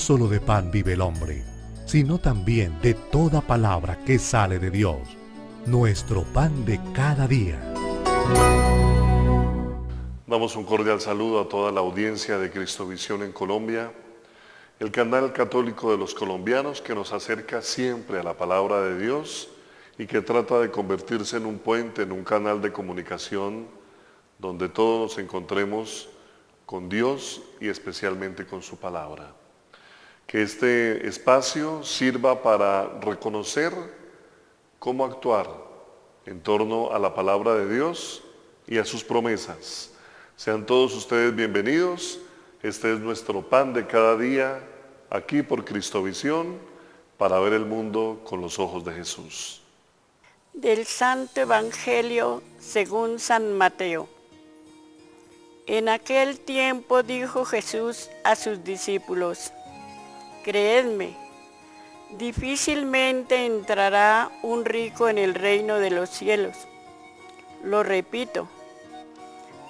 solo de pan vive el hombre, sino también de toda palabra que sale de Dios, nuestro pan de cada día. Damos un cordial saludo a toda la audiencia de Cristovisión en Colombia, el canal católico de los colombianos que nos acerca siempre a la palabra de Dios y que trata de convertirse en un puente, en un canal de comunicación donde todos nos encontremos con Dios y especialmente con su palabra. Que este espacio sirva para reconocer cómo actuar en torno a la palabra de Dios y a sus promesas. Sean todos ustedes bienvenidos. Este es nuestro pan de cada día, aquí por Cristovisión, para ver el mundo con los ojos de Jesús. Del Santo Evangelio según San Mateo. En aquel tiempo dijo Jesús a sus discípulos: Creedme, difícilmente entrará un rico en el reino de los cielos. Lo repito,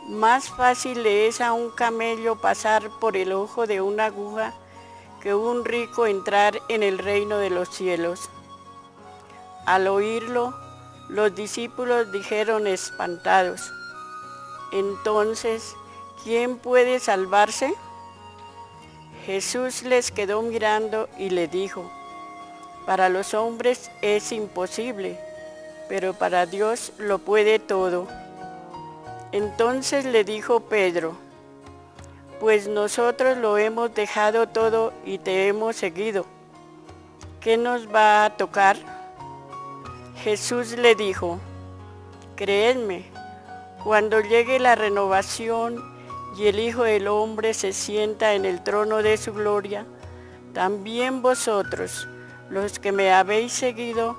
más fácil le es a un camello pasar por el ojo de una aguja que un rico entrar en el reino de los cielos. Al oírlo, los discípulos dijeron espantados: Entonces, ¿quién puede salvarse? Jesús les quedó mirando y le dijo: Para los hombres es imposible, pero para Dios lo puede todo. Entonces le dijo Pedro: Pues nosotros lo hemos dejado todo y te hemos seguido. ¿Qué nos va a tocar? Jesús le dijo: Creedme, cuando llegue la renovación y el Hijo del Hombre se sienta en el trono de su gloria, también vosotros, los que me habéis seguido,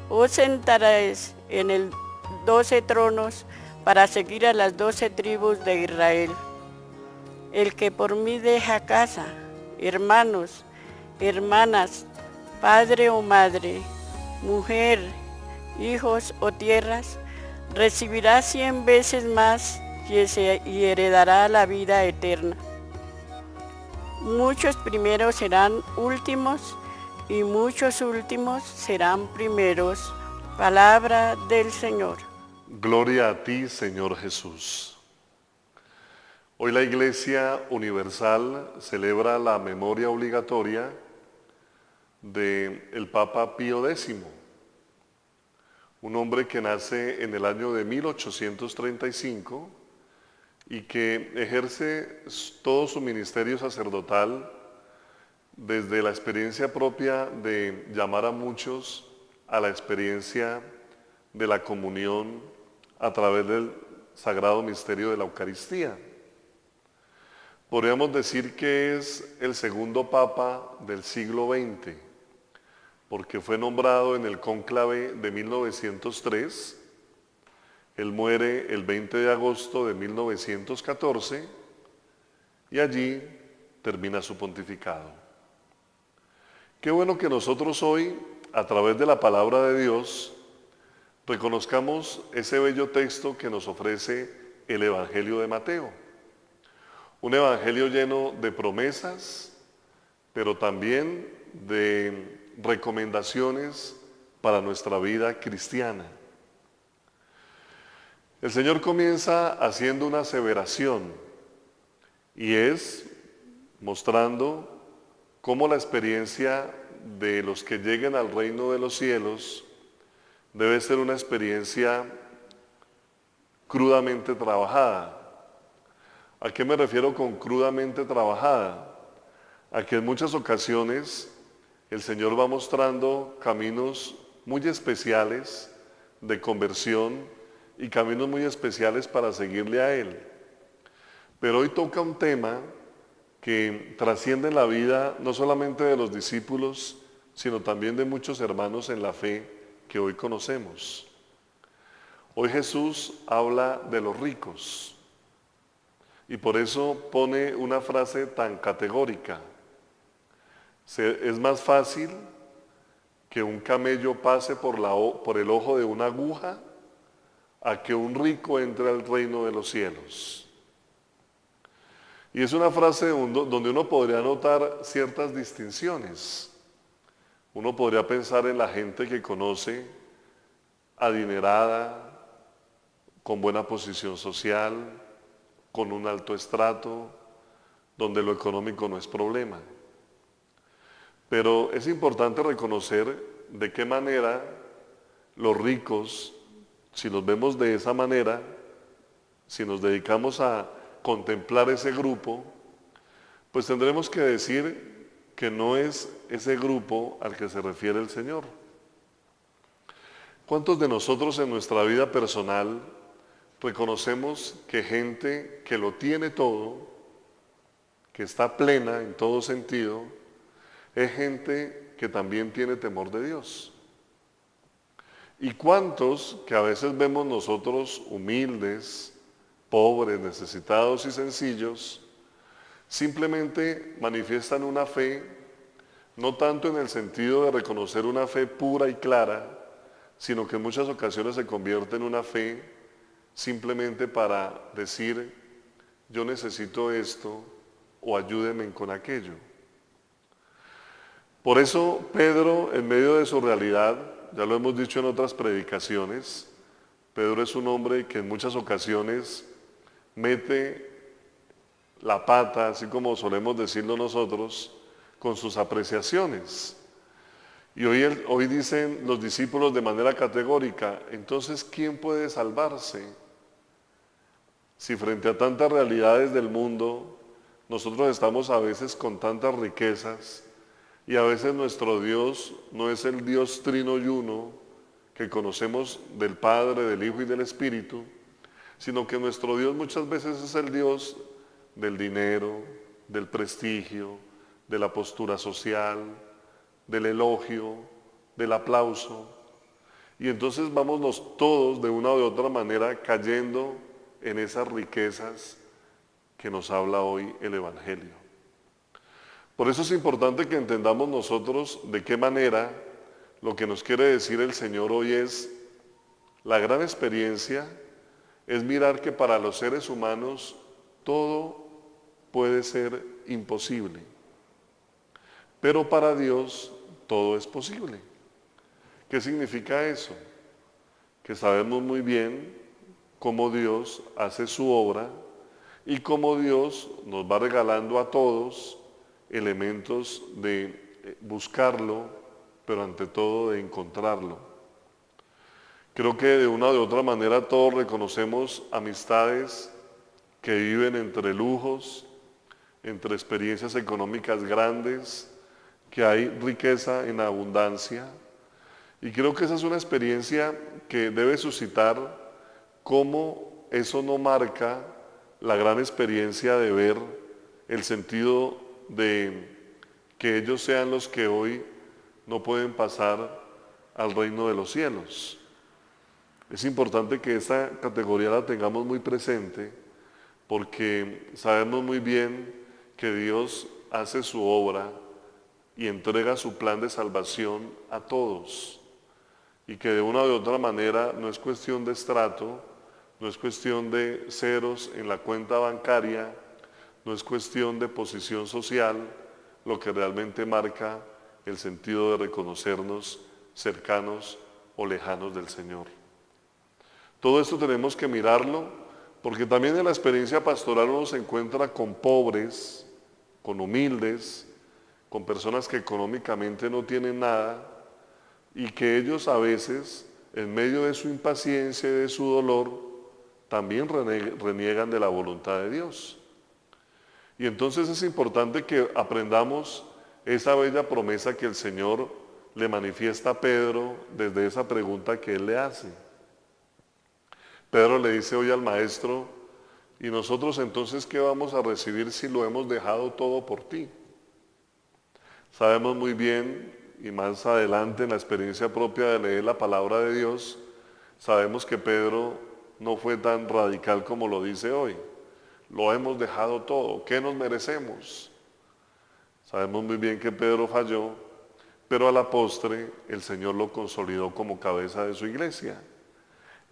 os sentaréis en el 12 tronos para seguir a las 12 tribus de Israel. El que por mí deja casa, hermanos, hermanas, padre o madre, mujer, hijos o tierras, recibirá 100 veces más y heredará la vida eterna. Muchos primeros serán últimos y muchos últimos serán primeros. Palabra del Señor. Gloria a ti, Señor Jesús. Hoy la Iglesia Universal celebra la memoria obligatoria del Papa Pío X, un hombre que nace en el año de 1835 y que ejerce todo su ministerio sacerdotal desde la experiencia propia de llamar a muchos a la experiencia de la comunión a través del sagrado misterio de la Eucaristía. Podríamos decir que es el segundo papa del siglo XX, porque fue nombrado en el cónclave de 1903, él muere el 20 de agosto de 1914 y allí termina su pontificado. Qué bueno que nosotros hoy, a través de la palabra de Dios, reconozcamos ese bello texto que nos ofrece el Evangelio de Mateo. Un evangelio lleno de promesas, pero también de recomendaciones para nuestra vida cristiana. El Señor comienza haciendo una aseveración y es mostrando cómo la experiencia de los que lleguen al reino de los cielos debe ser una experiencia crudamente trabajada. ¿A qué me refiero con crudamente trabajada? A que en muchas ocasiones el Señor va mostrando caminos muy especiales de conversión y caminos muy especiales para seguirle a Él. Pero hoy toca un tema que trasciende la vida no solamente de los discípulos, sino también de muchos hermanos en la fe que hoy conocemos. Hoy Jesús habla de los ricos y por eso pone una frase tan categórica. Es más fácil que un camello pase por el ojo de una aguja a que un rico entre al reino de los cielos. Y es una frase donde uno podría notar ciertas distinciones. Uno podría pensar en la gente que conoce, adinerada, con buena posición social, con un alto estrato, donde lo económico no es problema. Pero es importante reconocer de qué manera los ricos, si los vemos de esa manera, si nos dedicamos a contemplar ese grupo, pues tendremos que decir que no es ese grupo al que se refiere el Señor. ¿Cuántos de nosotros en nuestra vida personal reconocemos que gente que lo tiene todo, que está plena en todo sentido, es gente que también tiene temor de Dios? ¿Y cuántos que a veces vemos nosotros humildes, pobres, necesitados y sencillos, simplemente manifiestan una fe, no tanto en el sentido de reconocer una fe pura y clara, sino que en muchas ocasiones se convierte en una fe simplemente para decir, yo necesito esto o ayúdenme con aquello? Por eso Pedro, en medio de su realidad, ya lo hemos dicho en otras predicaciones, Pedro es un hombre que en muchas ocasiones mete la pata, así como solemos decirlo nosotros, con sus apreciaciones. Y hoy dicen los discípulos de manera categórica, entonces, ¿quién puede salvarse? Si frente a tantas realidades del mundo, nosotros estamos a veces con tantas riquezas, y a veces nuestro Dios no es el Dios trino y uno que conocemos del Padre, del Hijo y del Espíritu, sino que nuestro Dios muchas veces es el Dios del dinero, del prestigio, de la postura social, del elogio, del aplauso. Y entonces vámonos todos de una u otra manera cayendo en esas riquezas que nos habla hoy el Evangelio. Por eso es importante que entendamos nosotros de qué manera lo que nos quiere decir el Señor hoy es la gran experiencia, es mirar que para los seres humanos todo puede ser imposible, pero para Dios todo es posible. ¿Qué significa eso? Que sabemos muy bien cómo Dios hace su obra y cómo Dios nos va regalando a todos elementos de buscarlo, pero ante todo de encontrarlo. Creo que de una o de otra manera todos reconocemos amistades que viven entre lujos, entre experiencias económicas grandes, que hay riqueza en abundancia. Y creo que esa es una experiencia que debe suscitar cómo eso no marca la gran experiencia de ver el sentido de que ellos sean los que hoy no pueden pasar al reino de los cielos. Es importante que esa categoría la tengamos muy presente porque sabemos muy bien que Dios hace su obra y entrega su plan de salvación a todos y que de una u otra manera no es cuestión de estrato, no es cuestión de ceros en la cuenta bancaria, no es cuestión de posición social, lo que realmente marca el sentido de reconocernos cercanos o lejanos del Señor. Todo esto tenemos que mirarlo, porque también en la experiencia pastoral uno se encuentra con pobres, con humildes, con personas que económicamente no tienen nada, y que ellos a veces, en medio de su impaciencia y de su dolor, también reniegan de la voluntad de Dios. Y entonces es importante que aprendamos esa bella promesa que el Señor le manifiesta a Pedro desde esa pregunta que él le hace. Pedro le dice hoy al Maestro, ¿y nosotros entonces qué vamos a recibir si lo hemos dejado todo por ti? Sabemos muy bien, y más adelante en la experiencia propia de leer la palabra de Dios, sabemos que Pedro no fue tan radical como lo dice hoy. Lo hemos dejado todo, ¿qué nos merecemos? Sabemos muy bien que Pedro falló, pero a la postre el Señor lo consolidó como cabeza de su iglesia.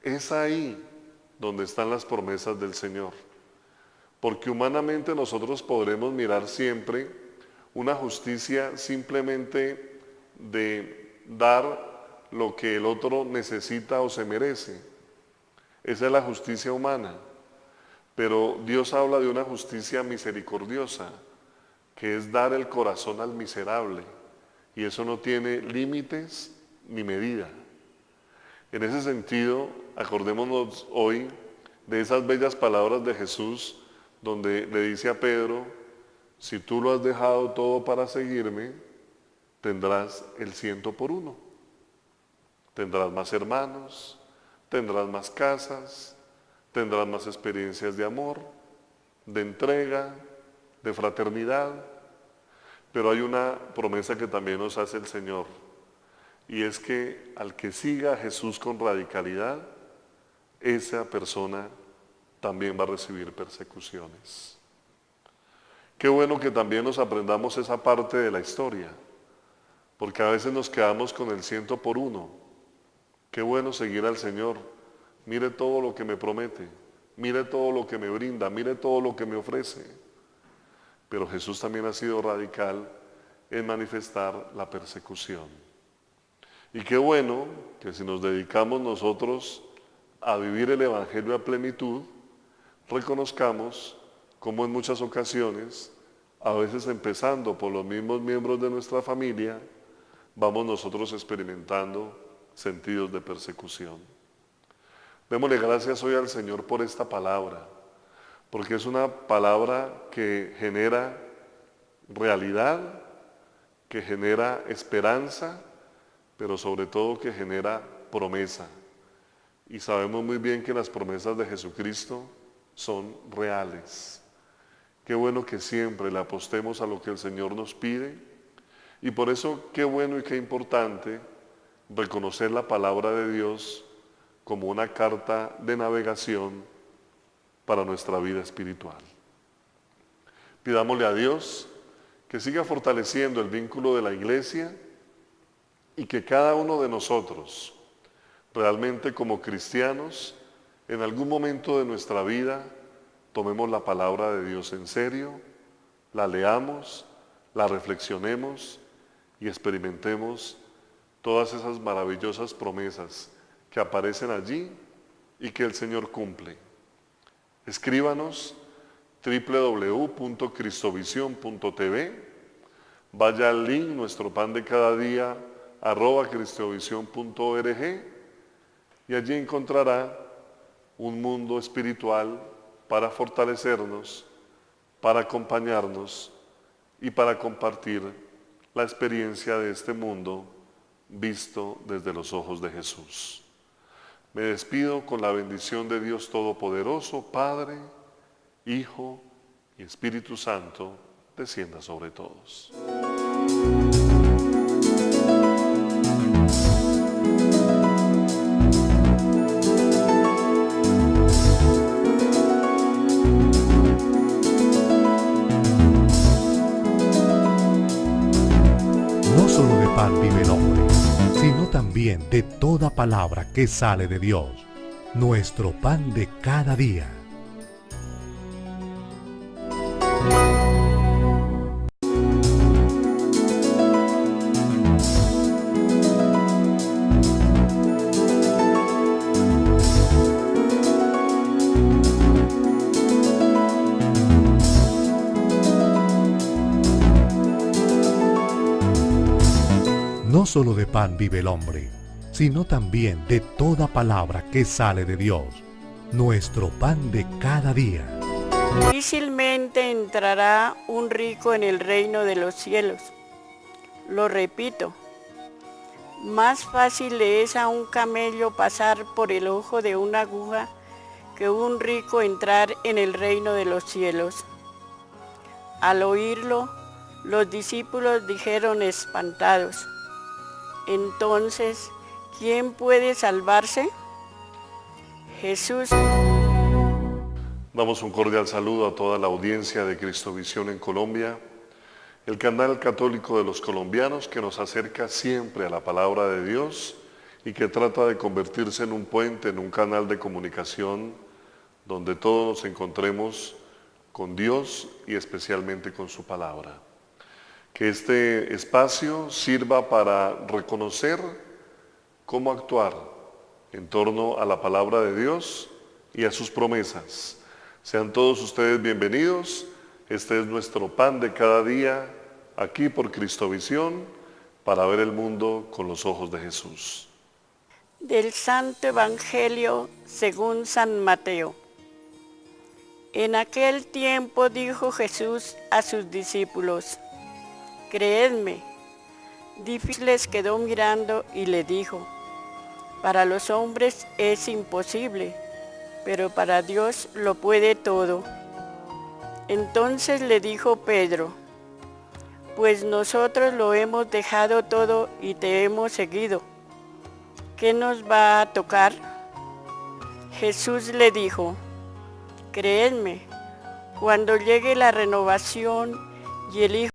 Es ahí donde están las promesas del Señor. porque humanamente nosotros podremos mirar siempre una justicia simplemente de dar lo que el otro necesita o se merece. Esa es la justicia humana. Pero Dios habla de una justicia misericordiosa, que es dar el corazón al miserable, y eso no tiene límites ni medida. En ese sentido, acordémonos hoy de esas bellas palabras de Jesús, donde le dice a Pedro: si tú lo has dejado todo para seguirme, tendrás el 100 por 1. Tendrás más hermanos, tendrás más casas, tendrás más experiencias de amor, de entrega, de fraternidad. Pero hay una promesa que también nos hace el Señor, y es que al que siga a Jesús con radicalidad, esa persona también va a recibir persecuciones. Qué bueno que también nos aprendamos esa parte de la historia, porque a veces nos quedamos con el 100 por 1. Qué bueno seguir al Señor. Mire todo lo que me promete, mire todo lo que me brinda, mire todo lo que me ofrece. Pero Jesús también ha sido radical en manifestar la persecución. Y qué bueno que si nos dedicamos nosotros a vivir el Evangelio a plenitud, reconozcamos cómo en muchas ocasiones, a veces empezando por los mismos miembros de nuestra familia, vamos nosotros experimentando sentidos de persecución. Démosle gracias hoy al Señor por esta palabra, porque es una palabra que genera realidad, que genera esperanza, pero sobre todo que genera promesa. Y sabemos muy bien que las promesas de Jesucristo son reales. Qué bueno que siempre le apostemos a lo que el Señor nos pide, y por eso qué bueno y qué importante reconocer la palabra de Dios como una carta de navegación para nuestra vida espiritual. Pidámosle a Dios que siga fortaleciendo el vínculo de la iglesia y que cada uno de nosotros, realmente como cristianos, en algún momento de nuestra vida, tomemos la palabra de Dios en serio, la leamos, la reflexionemos y experimentemos todas esas maravillosas promesas que aparecen allí y que el Señor cumple. Escríbanos www.cristovision.tv, vaya al link nuestro pan de cada día @cristovision.org, y allí encontrará un mundo espiritual para fortalecernos, para acompañarnos y para compartir la experiencia de este mundo visto desde los ojos de Jesús. Me despido con la bendición de Dios Todopoderoso, Padre, Hijo y Espíritu Santo, descienda sobre todos. No solo de pan vive el hombre, sino también de toda palabra que sale de Dios, nuestro pan de cada día. No solo de pan vive el hombre, sino también de toda palabra que sale de Dios, nuestro pan de cada día. Difícilmente entrará un rico en el reino de los cielos. Lo repito, más fácil le es a un camello pasar por el ojo de una aguja que un rico entrar en el reino de los cielos. Al oírlo, los discípulos dijeron espantados: entonces, ¿quién puede salvarse? Jesús. Damos un cordial saludo a toda la audiencia de Cristovisión en Colombia, el canal católico de los colombianos que nos acerca siempre a la palabra de Dios y que trata de convertirse en un puente, en un canal de comunicación donde todos nos encontremos con Dios y especialmente con su palabra. Que este espacio sirva para reconocer cómo actuar en torno a la palabra de Dios y a sus promesas. Sean todos ustedes bienvenidos. Este es nuestro pan de cada día, aquí por Cristovisión, para ver el mundo con los ojos de Jesús. Del Santo Evangelio según San Mateo. En aquel tiempo dijo Jesús a sus discípulos: creedme. Difícil les quedó mirando y le dijo: para los hombres es imposible, pero para Dios lo puede todo. Entonces le dijo Pedro: pues nosotros lo hemos dejado todo y te hemos seguido. ¿Qué nos va a tocar? Jesús le dijo: creedme, cuando llegue la renovación y el Hijo